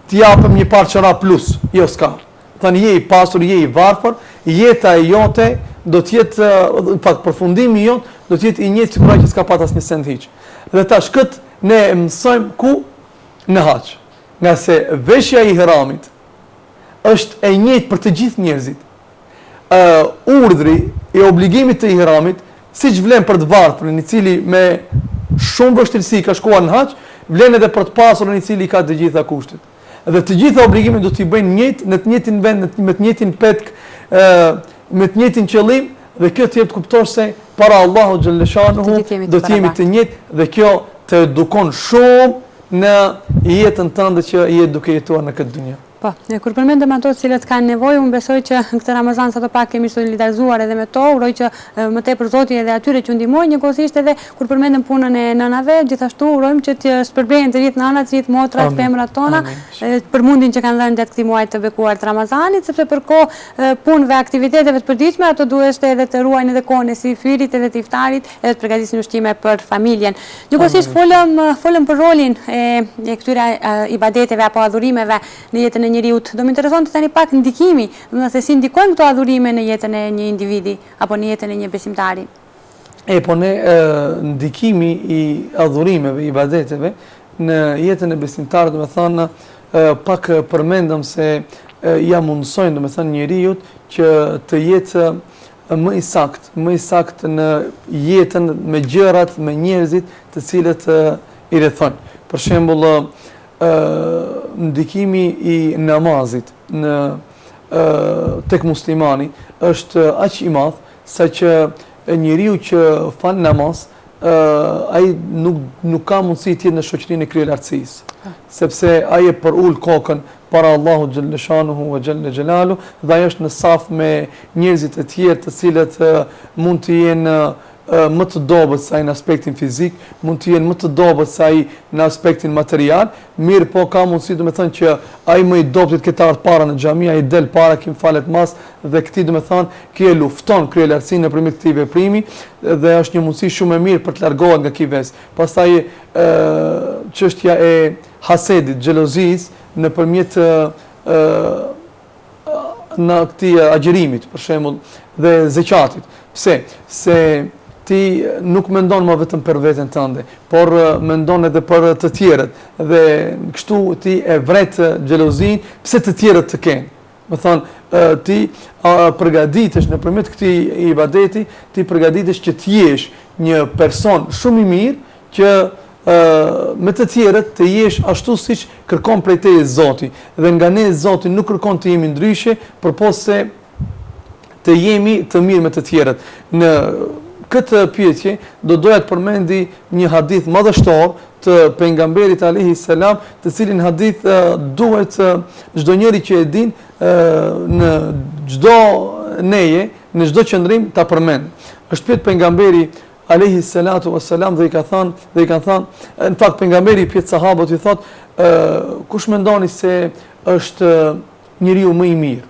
t'i japim një parë çora plus, jo s'ka. Tani je i pasur, je i varfër, jeta e jote do të jetë, në fakt përfundimi i jot do të jetë i njëjtë sikur ai që s'ka pas asnjë send hiç. Dhe tash kët ne mësojmë ku në hax. Nga se veshja e ihramit është e njëjtë për të gjithë njerëzit. Urdhri i obligimit të ihramit, siç vlen për të varfrin i cili me shumë vështirësi ka shkuar në hax, vlen edhe për të pasurën i cili ka të gjitha kushtet. Dhe të gjitha obligimet do t'i bëjnë njëjtë në të njëjtin vend, me të njëjtin petk, me të njëjtin qëllim, dhe kjo të jep të kuptosh se para Allahu xhaleshanuhu do të jemi të njëjtë dhe kjo të edukon shumë në jetën tënde që je duke jetuar në këtë dunjë. Po, kur përmendëm ato të cilët kanë nevojë, unë besoj që në këtë Ramazan sa të pak kemi solidarizuar edhe me to, uroj që më tepër Zoti edhe atyre që ndihmojnë, njëkohësisht edhe kur përmendëm punën e nënave, gjithashtu urojmë që të shpërblehen të gjithë nënat, të gjithë motrat, femrat tona, për mundin që kanë dhënë gjatë këtij muaji të bekuar të Ramazanit, sepse për kohë punëve, aktiviteteve të përditshme, ato duhet edhe të ruajnë edhe kohën e syfyrit edhe të iftarit, edhe të përgatisin ushqime për familjen. Njëkohësisht folëm për rolin e këtyre ibadeteve apo adhurimeve në jetën e njeriut. Do më intereson të tani pak ndikimi, se si ndikojnë këto adhurime në jetën e një individi apo në jetën e një besimtari. Po ne ndikimi i adhurimeve, i ibadeteve në jetën e besimtarit, do të thonë pak përmendëm se ja mundsojnë, do të thonë njeriut që të jetë më i saktë në jetën me gjërat, me njerëzit të cilët i rrethojnë. Për shembull, ndikimi i namazit tek muslimani është aq i madh sa që njeriu që fal namaz ai nuk ka mundësi të jetë në shoqërinë e kryelartësisë, sepse ai e përul kokën para Allahu xhaleshanuhu ve xhalla xhelalu dhe ai është në saf me njerëzit e tjerë të cilët mund të jenë më të dobët se ai në aspektin fizik, mund të jenë më të dobët se ai në aspektin material, mirë po ka mundësi do të thonë që ai më i dobët këtë ardh para në xhami, ai del para kim falet mas dhe këtij do të thonë që e lufton kryelartësinë nëpërmjet këtij veprimi dhe është një mundësi shumë e mirë për të largohet nga ky ves. Pastaj çështja e hasedit, xhelozisë nëpërmjet në këtij agjerimit, për shembull, dhe zeqatit. Pse? Se ti nuk mendon më vetëm për veten tënde, por mendon edhe për të tjerët dhe kështu ti e vret xhelozin pse të tjerët të kenë. Më thonë, ti përgatitesh nëpërmjet këtij ibadeti, ti përgatitesh që të jesh një person shumë i mirë që me të tjerët të jesh ashtu siç kërkon prej teje Zoti. Dhe nga ne Zoti nuk kërkon të jemi ndryshe, përpos se të jemi të mirë me të tjerët. Në këtë pyetje do doja të përmendi një hadith madhështor të pejgamberit alayhi salam, të cilin hadith duhet çdo njeri që e din në çdo neje, në çdo qendrim ta përmend. Është pyet pejgamberi alayhi salatu wassalam dhe i ka thënë, në fakt pejgamberi pyet sahabët i thotë, kush mendoni se është njeriu më i mirë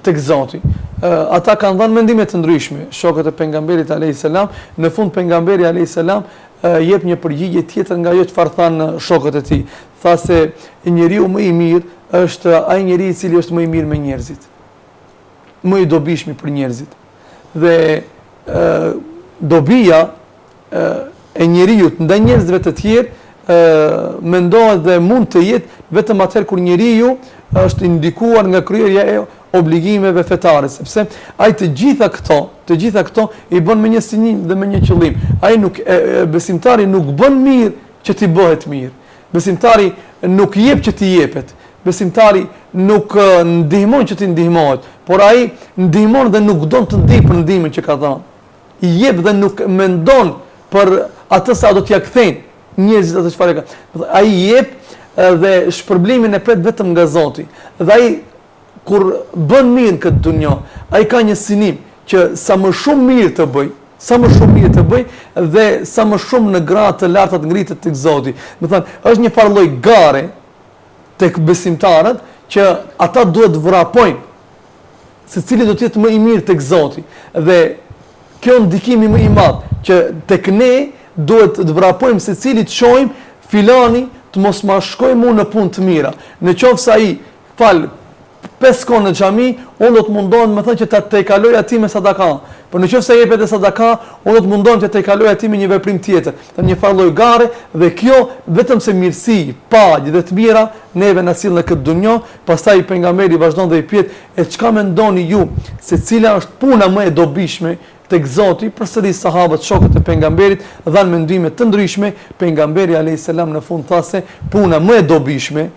tek Zoti? Ata kanë dhënë mendime të ndryshme, shokët e pejgamberit alayhi salam. Në fund pejgamberi alayhi salam jep një përgjigje tjetër nga ajo çfarë thanë shokët e tij. Tha se njeriu më i mirë është ai njeriu i cili është më i mirë me njerëzit, më i dobishmi për njerëzit. Dhe dobia e njeriu ndaj njerëzve të tjerë mendohet dhe mund të jetë vetëm atëherë kur njeriu është indikuar nga kryerja e obligimeve fetare, sepse ai të gjitha këto i bën me një synim dhe me një qëllim. Ai besimtari nuk bën mirë që t'i bëhet mirë. Besimtari nuk jep që t'i jepet. Besimtari nuk ndihmon që t'i ndihmohet, por ai ndihmon dhe nuk don të ndihmë për ndihmën që ka dhënë. I jep dhe nuk mendon për atë sa do t'ia kthejnë njerëzit atë çfarë ka. Ai jep dhe shpërblimin e pret vetëm nga Zoti. Dhe ai kur bën mirë këtë dunjë, ai ka një synim që sa më shumë mirë të bëj, dhe sa më shumë në gradë të larta të ngritet tek Zoti. Do thënë, është një farë lloj gare tek besimtarët që ata duhet të vrapojnë se cili do të jetë më i mirë tek Zoti. Dhe kjo ndikimi më i madh që tek ne duhet të vrapojmë se cili të shohim filani të mos ma shkojmë mu në punë të mira. Në qoftë se ai fal 5 kohë në xhami, unë do të mundohem me thënë që ta tejkaloj atij me sadaka. Por në qoftë se jepet e sadaka, unë do të mundohem që tejkaloj atij me një veprim tjetër. Në një farë lloj gare, dhe kjo vetëm se mirësi, paqë dhe të mira neve na sill në këtë dunjë. Pastaj pejgamberi vazhdon dhe i pyet, e çka mendoni ju se cila është puna më e dobishme tek Zoti? Përsëri sahabët, shokët e pejgamberit dhanë mendime të ndryshme. Pejgamberi alayhis salam në fund tha se puna më e dobishme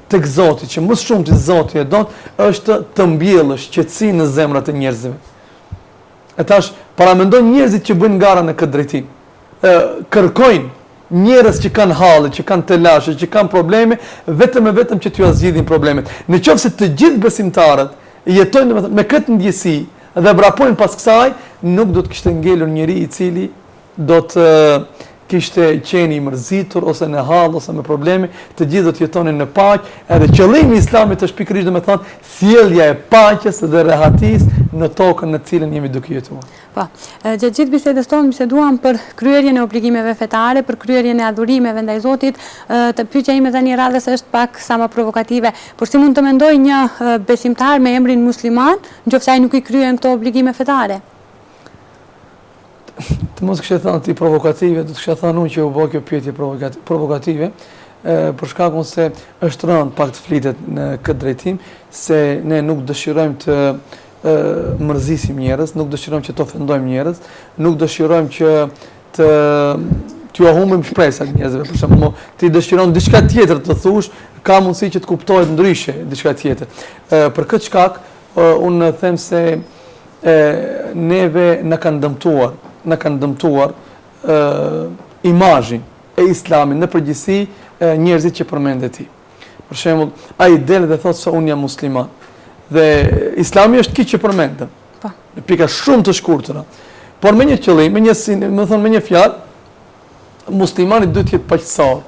tek Zoti, që më shumë të Zoti e don, është të mbjellësh qetësinë në zemrat e njerëzve. E tash, paramendon njerëzit që bëjnë gara në këtë drejtim. Kërkojnë njerëz që kanë halle, që kanë telashe, që kanë probleme, vetëm e vetëm që t'ju zgjidhin problemet. Nëse të gjithë besimtarët jetojnë me këtë ndjesi dhe vrapojnë pas kësaj, nuk do të kishte ngelur njeri i cili do të kishte qeni i mërzitur ose në hall ose me probleme, të gjithë do të jetonin në paqë. Edhe qëllimi i Islamit është pikërisht domethënë sjellja e paqes dhe rehatisë në tokën në cilën jemi duke jetuar. Po, gjatë gjithë bisedës tonë biseduam për kryerjen e obligimeve fetare, për kryerjen e adhurimeve ndaj Zotit. Të pyetja ime tani radhës është pak sa më provokative, por si mund të mendoj një besimtar me emrin musliman, nëse ai nuk i kryen këto obligime fetare? Të mos kështë thënë ti provokative, do të kështë thënë unë që u bë kjo pyetje provokative, për shkakun se është rënd pak të flitet në këtë drejtim, se ne nuk dëshirojmë të mërzisim njerëz, nuk dëshirojmë që të ofendojmë njerëz, nuk dëshirojmë që t'ju humbim shpresat njerëzve. Për shembull, ti dëshiron diçka tjetër të thush, ka mundësi që të kuptohet ndryshe diçka tjetër. Për këtë shkak, unë them se neve na kanë dëmtuar imazhin e Islamit në përgjithësi njerëzit që përmendet ti. Për shembull, ai del dhe thotë se unë jam musliman. Dhe Islami është kiç që përmendëm. Në pika shumë të shkurtra. Por me një qëllim, me një fjalë, muslimani duhet të jetë paqësor.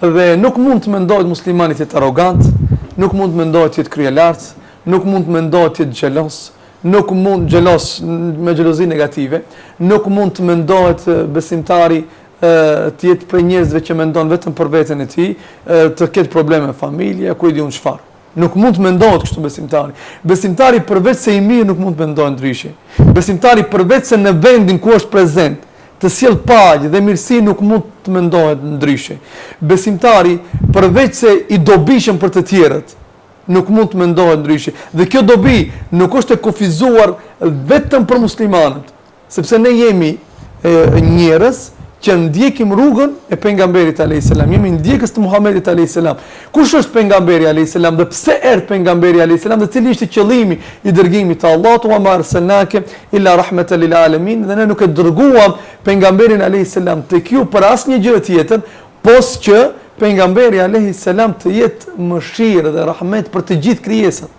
Dhe nuk mund të mendohet muslimani të jetë arrogant, nuk mund të mendohet të jetë kryelartë, nuk mund të mendohet të jetë xhelos, nuk mund xhelos me xhelozi negative, nuk mund të mendohet besimtari të jetë për njerëzve që mendon vetëm për veten e tij, të ketë probleme familje, ku i di unë çfarë. Nuk mund të mendohet kështu besimtari. Besimtari përveç se i mirë nuk mund të mendohet ndryshe. Besimtari përveç se në vendin ku është prezent të sjell paqe dhe mirësi nuk mund të mendohet ndryshe. Besimtari përveç se i dobishëm për të tjerët nuk mund të mendohet ndryshe. Dhe kjo dobi nuk është e kufizuar vetëm për muslimanët, sepse ne jemi njerëz që ndjekim rrugën e pejgamberit alayhis salam. Jemi ndjekës të Muhamedit alayhis salam. Kush është pejgamberi alayhis salam dhe pse erdhi pejgamberi alayhis salam dhe cili ishte qëllimi i dërgimit të Allahut, wa ma arsalnake illa rahmatan lil alamin, dhe ne nuk e dërguam pejgamberin alayhis salam tek ju për asnjë gjë tjetër, pos që pejgamberi alayhis salam të jetë mëshirë dhe rahmet për të gjithë krijesat.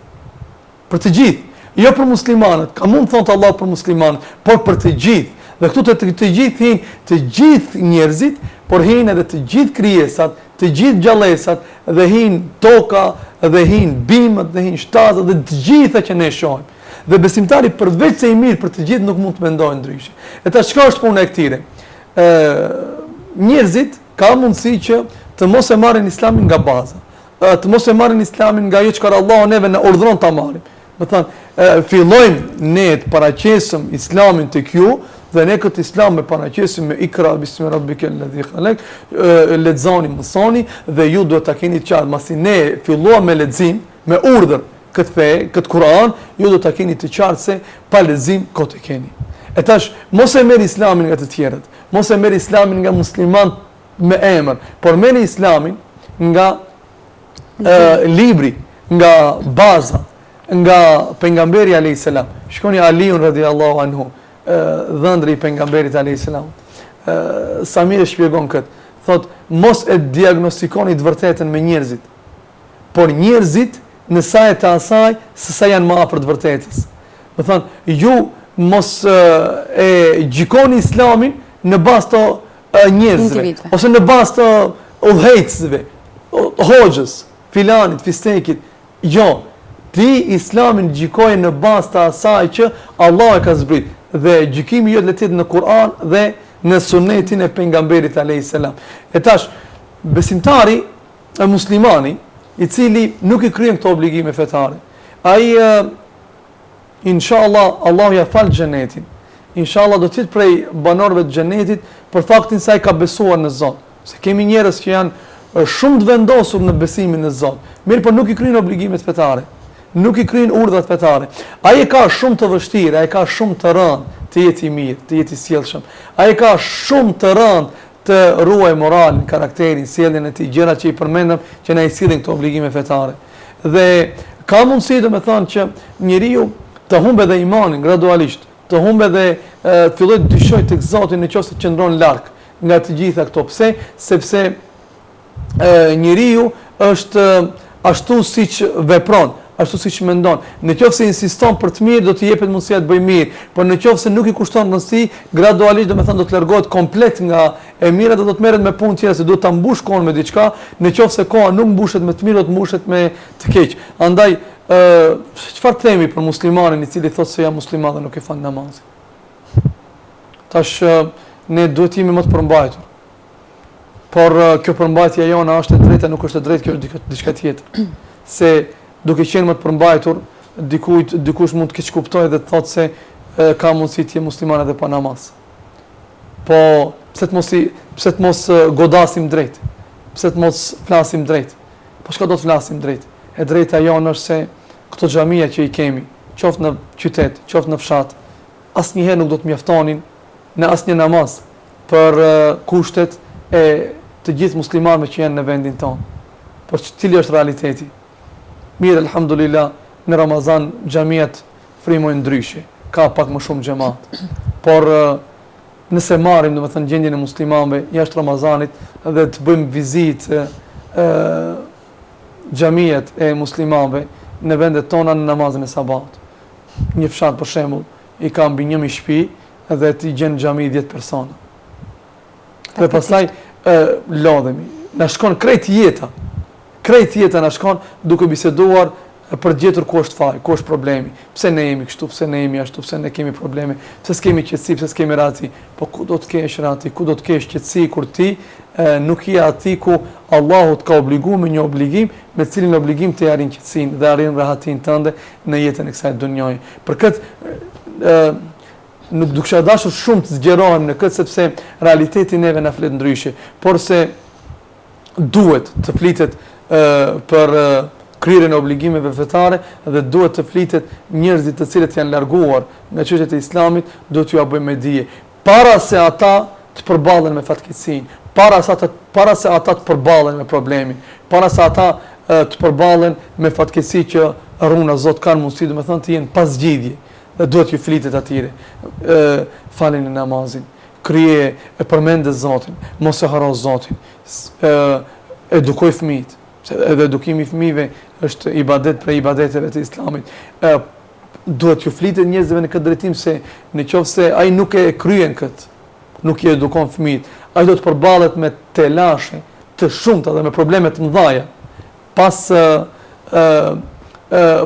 Për të gjithë, jo për muslimanët. Ka mund thonë Allah për muslimanët, por për të gjithë. Dhe këtu të gjithë hinë të gjithë njerëzit, por hinë edhe të gjithë krijesat, të gjithë gjallësat, dhe hinë toka, dhe hinë bimët, dhe hinë shtazët, dhe të gjitha që ne shohim. Dhe besimtari përveç se i mirë për të gjithë nuk mund të mendojë ndryshe. E ta çka është puna e këtyre? Njerëzit ka mundësi që të mos e marrin islamin nga baza, të mos e marrin islamin nga ajo çka Allahu neve na urdhëron ta marrim. Do thonë, fillojmë ne të paraqesim islamin tek ju, dhe ne këtë islam me paraqesim me ikra bismi rabbike alladhi khalaq, lexoni, mësoni, dhe ju duhet ta keni qartë, masi ne filluam me lexim, me urdhër këtë fe, këtë Kur'an, ju duhet ta keni të qartë se pa lexim kot e keni. E tash mos e merr islamin nga të tjerët, mos e merr islamin nga musliman me emër, por merr islamin nga libri, nga baza, nga pejgamberi alayhis salam. Shikoni Aliun radhiyallahu anhu, dhëndri i pejgamberit alayhis salam. Sa mirë shpjegon këtë. Thot, mos e diagnostikoni të vërtetën me njerëzit, por njerëzit në sa e të asaj se sa janë më afër të vërtetës. Do thonë, ju mos e gjikoni islamin në bazë të njerëzve, ose në bazë të udhëheqësve, hoxhës, filanit, fistekit. Jo, ti islamin gjikoje në bazë të asaj që Allah e ka zbrit, dhe gjykimi jot letet në Kur'an dhe në sunetin e pejgamberit alayhis salam. E tash, besimtari e muslimani i cili nuk i kryen këto obligime fetare, ai inshallah Allahu ja fal xhenetin. Inshallah do të jetë prej banorëve të xhenetit për faktin se ai ka besuar në Zot. Se kemi njerëz që janë shumë të vendosur në besimin në Zot, mirë por nuk i kryen obligimet fetare, nuk i kryen urdhat fetare. Ai ka shumë të vështirë, ai ka shumë të rëndë të jetë i mirë, të jetë i sjellshëm. Ai ka shumë të rëndë të ruaj moralin, karakterin, sjelljen e tij, gjërat që i përmendëm që na i sillin këto obligime fetare. Dhe ka mundësi domethënë që njeriu të humbe dhe imanin gradualisht, të humbe dhe të fillojë të dyshojë tek Zoti nëse qëndron larg nga të gjitha këto. Pse? Sepse njeriu është ashtu siç vepron, ashtu siç mendon. Nëse insiston për të mirë, do të jepet mundësia të bëjë mirë, por nëse nuk i kushton rëndësi, gradualisht domethënë do të largohet komplet nga e mira dhe do të merret me punë tjera, se do ta mbush kohën me diçka, nëse koha nuk mbushet me të mirë, do të mbushet me të keq. Andaj çfarë themi për muslimanin i cili thotë se jam musliman dhe nuk e fal namazin? Tash ne duhet jemi më të përmbajtur. Por kjo përmbajtja jona është e drejtë, nuk është e drejtë, kjo është diçka tjetër. Se duke qenë më të përmbajtur, dikush mund të keq kuptojë dhe të thotë se ka mundësi të jetë musliman edhe pa namaz. Po pse të mos godasim drejt? Pse të mos flasim drejt? Po çka do të flasim drejt? E drejta jonë është se këto xhamia që i kemi, qoftë në qytet, qoftë në fshat, asnjëherë nuk do të mjaftonin në asnjë namaz për kushtet e të gjithë muslimanëve që janë në vendin tonë. Por cili është realiteti? Mirë, alhamdulillah, në Ramazan xhamiat frymojnë ndryshe, ka pak më shumë xhamat. Por nëse marrim domethënë gjendjen e muslimanëve jashtë Ramazanit dhe të bëjmë vizitë xhamiat e muslimanëve në vendet tona në namazin e sabat. Një fshat për shembull i ka mbi 1000 shtëpi dhe ti gjen xhami 10 persona. Dhe pastaj lodhemi. Na shkon krejt jeta. Krejt jeta na shkon duke biseduar për gjetur ku është faji, ku është problemi, pse ne jemi kështu, pse ne jemi ashtu, pse ne kemi probleme, pse s'kemi qetësi, pse s'kemi rahatsí. Po ku do të kesh rahatsí, ku do të kesh qetësi kur ti nuk je aty ku Allahu të ka obliguar me një obligim, me cilin obligim të arrin qetësinë dhe arrin rahatin tënde në jetën e kësaj dunjaje. Për këtë nuk dukisha dashur shumë të zgjerohem në këtë sepse realiteti neve na flet ndryshe, por se duhet të flitet për kryerjen e obligimeve fetare dhe duhet të flitet njerëzit të cilët janë larguar nga çështjet e Islamit, duhet t'ju bëjmë me dije para se ata të përballen me fatkeqësinë, para se ata të përballen me problemin, para se ata të përballen me fatkeqësi që rruna Zot kanë mundësi, domethënë të jenë pas zgjidhje dhe duhet ju flitet atyre. Faleni namazin, krije e përmende Zotin, mos e haro Zotin, edukoj fëmijët. Edhe edukimi i fëmijëve është ibadet për ibadeteve të Islamit. Duhet ju flitet njerëzve në këtë drejtim se nëse ai nuk e kryen këtë, nuk i edukon fëmijët, ai do të përballet me telashe të shumta dhe me probleme të mëdha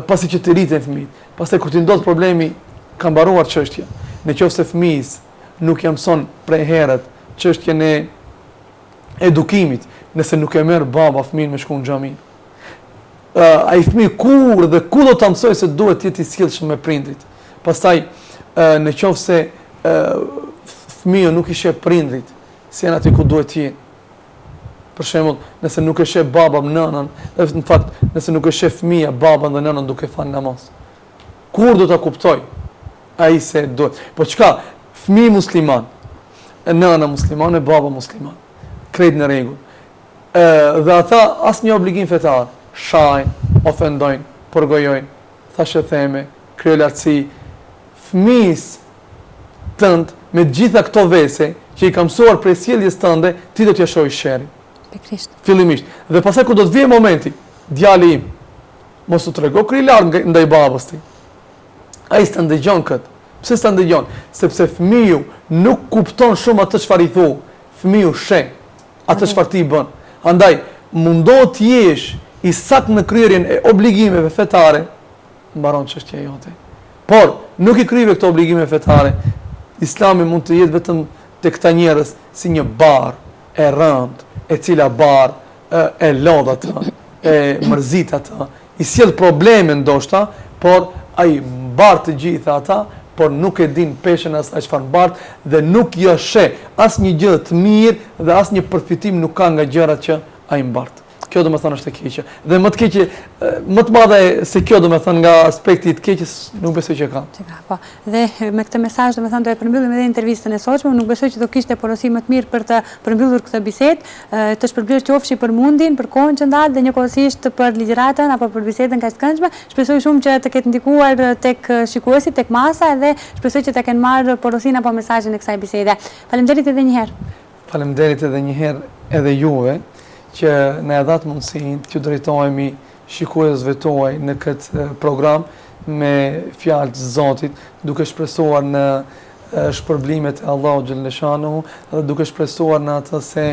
pasi që të rriten fëmijët. Pastaj kur të ndodh problemi, ka mbaruar çështja. Nëse fëmijës nuk ja mëson prej herët çështjen e edukimit, nëse nuk e merr baba fëmijën me shku në xhami. Ai fëmijë kur dhe ku do ta mësoj se duhet të jetë i sjellshëm me prindrit. Pastaj nëse fëmijë nuk i sheh prindrit, si janë aty ku duhet të jenë. Për shembull, nëse nuk e sheh baba nënën, në fakt, nëse nuk e sheh fëmia baban dhe nënën duke fal namaz. Kur do ta kuptoj ai se duhet? Po çka? Fëmijë musliman, nëna muslimane, baba musliman. Krejt në rregull. Dhe ata asnjë obligim fetar, shajnë, ofendojnë, përgojojnë, thashë theme, kryo lartësi, fëmijës tënd me gjitha këto vese që i ka mësuar prej sjelljes tënde, ti do t'ia shohësh sherrin. Pikrisht. Fillimisht. Dhe pastaj kur do të vijë momenti, djali im, mos u trego kri larg ndaj babës ti. Ai s'ta ndëgjon kët. Pse s'ta ndëgjon? Sepse fëmiu nuk kupton shumë atë çfarë i thu. Fëmiu sheh atë çfarë ti bën. Andaj mundohet të jesh i saktë në kryerjen e obligimeve fetare, mbaron çështja jote. Por nuk i kryve këto obligime fetare. Islami mund të jetë vetëm tek këta njerëz si një barë e rëndë, e cila barë e lodh atë, e mërzit atë, i sjell probleme ndoshta, por ai mbar të gjitha ata, por nuk e din peshën asaj çfarë mbart dhe nuk jo sheh asnjë gjë të mirë dhe asnjë përfitim nuk ka nga gjërat që ai mbart. Kjo domethënë është e keqe. Dhe më të keqe, më të madhe se kjo domethënë nga aspekti i të keqes nuk besoj që ka. Po. Dhe me këtë mesazh domethënë do e përmbyllim edhe intervistën e sotshme. Nuk besoj që do kishte porosi më të mirë për të përmbyllur këtë bisedë, të shpërblyer qofshi për mundin, për kohën që ndahet dhe njëkohësisht për ligjëratën apo për bisedën kaq të këndshme. Shpresoj shumë që të ketë ndikuar tek shikuesit, tek masa dhe shpresoj që të kenë marrë porosinë apo mesazhin e kësaj bisede. Faleminderit edhe një herë. Faleminderit edhe një herë edhe juve që në edhat mundësin të drejtojemi shikuesve tuaj në këtë program me fjalë të Zotit, duke shpresuar në shpërblimet e Allahu xhallal shanuhu dhe duke shpresuar në atë se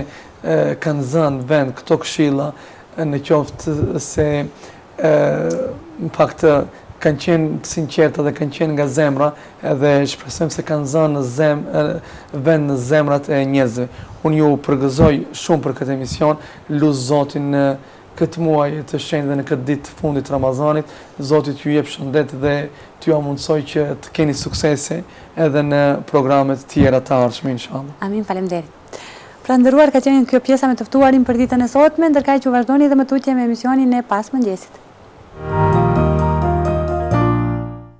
kanë zënë vend këto këshilla në qoftë se në fakt kanë qenë të sinqerta dhe kanë qenë nga zemra edhe shpresojmë se kanë zënë vend në zemrat e njerëzve. Unë ju përgëzoj shumë për këtë emision, lut Zotin në këtë muaj të shenjtë dhe në këtë ditë të fundit të Ramazanit, Zoti t'ju jep shëndet dhe t'ju mundsoj që të keni suksese edhe në programet tjera të ardhshme inshallah. Amin, faleminderit. Pra nderuar, ka qenë kjo pjesa me të ftuarin për ditën e sotme, ndërkaq që vazhdoni dhe më tutje me emisionin e Pas Mëngjesit.